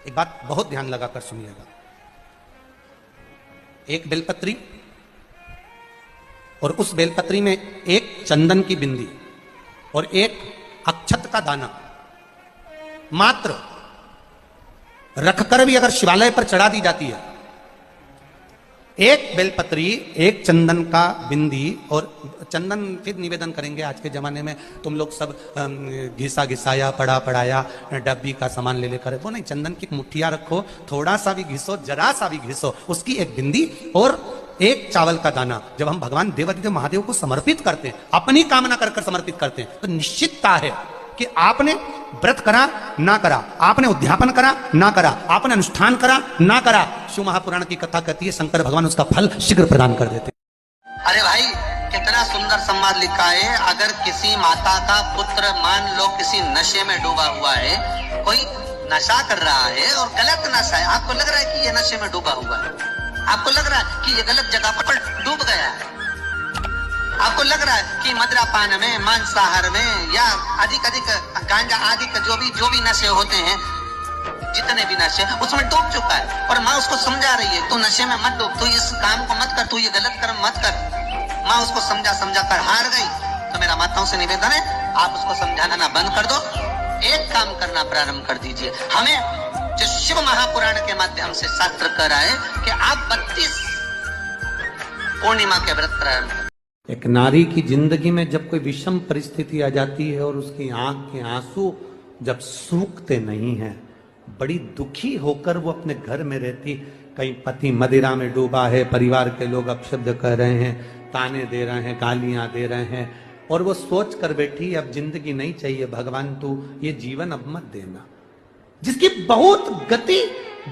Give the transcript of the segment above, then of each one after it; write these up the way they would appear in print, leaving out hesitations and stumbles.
एक बात बहुत ध्यान लगाकर सुनिएगा। एक बेलपत्री और उस बेलपत्री में एक चंदन की बिंदी और एक अक्षत का दाना मात्र रखकर भी अगर शिवालय पर चढ़ा दी जाती है, एक बेलपत्री, एक चंदन का बिंदी, और चंदन फिर निवेदन करेंगे आज के जमाने में तुम लोग सब घिसा घिसाया पड़ा पड़ाया डब्बी का सामान ले लेकर, वो नहीं, चंदन की मुठ्ठिया रखो, थोड़ा सा भी घिसो, जरा सा भी घिसो, उसकी एक बिंदी और एक चावल का दाना। जब हम भगवान देवादिदेव महादेव को समर्पित करते हैं, अपनी कामना कर समर्पित करते हैं, तो निश्चितता है कि आपने व्रत करा ना करा, आपने उद्यापन करा ना करा, आपने अनुष्ठान करा ना करा, शिव महापुराण की कथा कहती है शंकर भगवान उसका फल शीघ्र प्रदान कर देते। अरे भाई कितना सुंदर संवाद लिखा है। अगर किसी माता का पुत्र मान लो किसी नशे में डूबा हुआ है, कोई नशा कर रहा है और गलत नशा है, आपको लग रहा है कि ये नशे में डूबा हुआ है, आपको लग रहा है कि ये गलत जगह पर डूब गया है, आपको लग रहा है कि मदिरापान में, मांसाहार में या अधिक गांजा आदि का जो भी नशे होते हैं, जितने भी नशे उसमें डूब चुका है, और माँ उसको समझा रही है तू नशे में मत डूब, तू इस काम को मत कर, तू ये गलत कर्म मत कर। माँ उसको समझा कर हार गई। तो मेरा माताओं से निवेदन है, आप उसको समझाना बंद कर दो, एक काम करना प्रारंभ कर दीजिए। हमें जो शिव महापुराण के माध्यम से शास्त्र कह रहा है कि आप 32 पूर्णिमा के व्रत प्रारंभ करें। एक नारी की जिंदगी में जब कोई विषम परिस्थिति आ जाती है और उसकी आंख के आंसू जब सूखते नहीं हैं, बड़ी दुखी होकर वो अपने घर में रहती, कहीं पति मदिरा में डूबा है, परिवार के लोग अपशब्द कह रहे हैं, ताने दे रहे हैं, गालियां दे रहे हैं, और वो सोच कर बैठी अब जिंदगी नहीं चाहिए, भगवान तू ये जीवन अब मत देना। जिसकी बहुत गति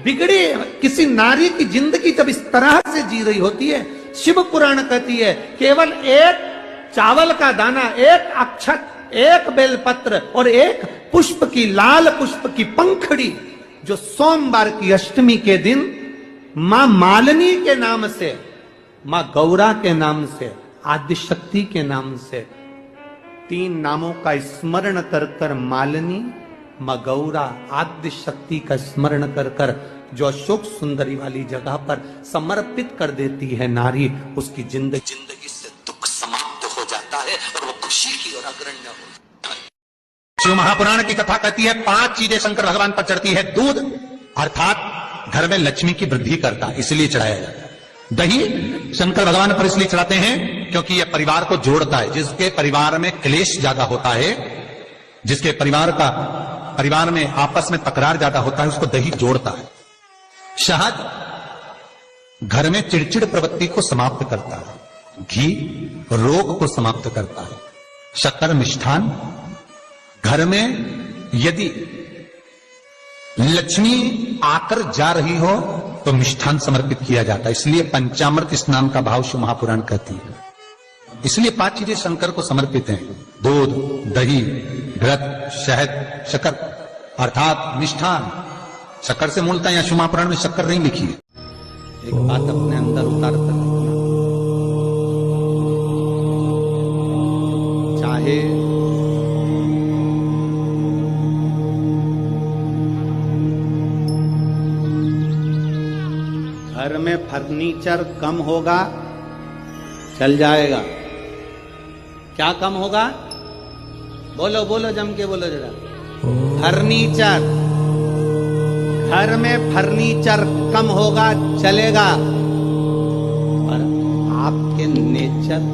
बिगड़ी किसी नारी की जिंदगी जब इस तरह से जी रही होती है, शिव पुराण कहती है केवल एक चावल का दाना, एक अक्षत, एक बेलपत्र और एक पुष्प की, लाल पुष्प की पंखड़ी, जो सोमवार की अष्टमी के दिन मां मालिनी के नाम से, मां गौरा के नाम से, आदिशक्ति के नाम से, 3 नामों का स्मरण कर कर मालिनी, मां गौरा, आदिशक्ति का स्मरण कर कर जो अशोक सुंदरी वाली जगह पर समर्पित कर देती है नारी, उसकी जिंदगी से दुख समाप्त हो जाता है और वो खुशी की ओर अग्रण्य हो जाता है। शिव महापुराण की कथा कहती है 5 चीजें शंकर भगवान पर चढ़ती है। दूध अर्थात घर में लक्ष्मी की वृद्धि करता, इसलिए चढ़ाया जाता है। दही शंकर भगवान पर इसलिए चढ़ाते हैं क्योंकि यह परिवार को जोड़ता है। जिसके परिवार में क्लेश ज्यादा होता है, जिसके परिवार में आपस में तकरार ज्यादा होता है, उसको दही जोड़ता है। शहद घर में चिड़चिड़ प्रवृत्ति को समाप्त करता है। घी रोग को समाप्त करता है। शक्कर मिष्ठान घर में यदि लक्ष्मी आकर जा रही हो तो मिष्ठान समर्पित किया जाता है। इसलिए पंचामृत स्नान का भाव शिव महापुराण कहती है। इसलिए 5 चीजें शंकर को समर्पित हैं। दूध, दही, घृत, शहद, शक्कर अर्थात मिष्ठान। शक्कर से मूलता या शिव महापुराण में शक्कर नहीं लिखी है। एक बात अपने अंदर उतार कर रखना, चाहे घर में फर्नीचर कम होगा, चल जाएगा। क्या कम होगा? बोलो बोलो, जम के बोलो जरा। फर्नीचर, घर में फर्नीचर कम होगा, चलेगा, पर आपके नेचर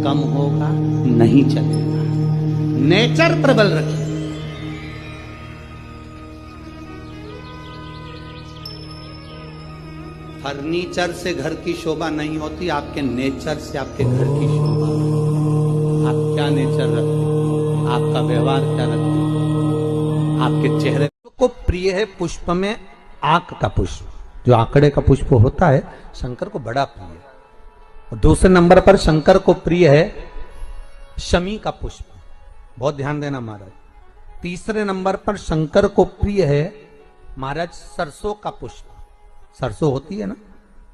कम होगा, नहीं चलेगा। नेचर प्रबल रखिए। फर्नीचर से घर की शोभा नहीं होती, आपके नेचर से आपके घर की शोभा। आप क्या नेचर रखते हैं, आपका व्यवहार क्या रखते हैं, आपके चेहरे को प्रिय है पुष्प में आंक का पुष्प, जो आंकड़े का पुष्प होता है, शंकर को बड़ा प्रिय है। और दूसरे नंबर पर शंकर को प्रिय है शमी का पुष्प, बहुत ध्यान देना महाराज। तीसरे नंबर पर शंकर को प्रिय है महाराज सरसों का पुष्प। सरसों होती है ना,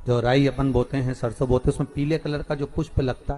जो राई अपन बोते हैं, सरसों बोते हैं, उसमें पीले कलर का जो पुष्प लगता है।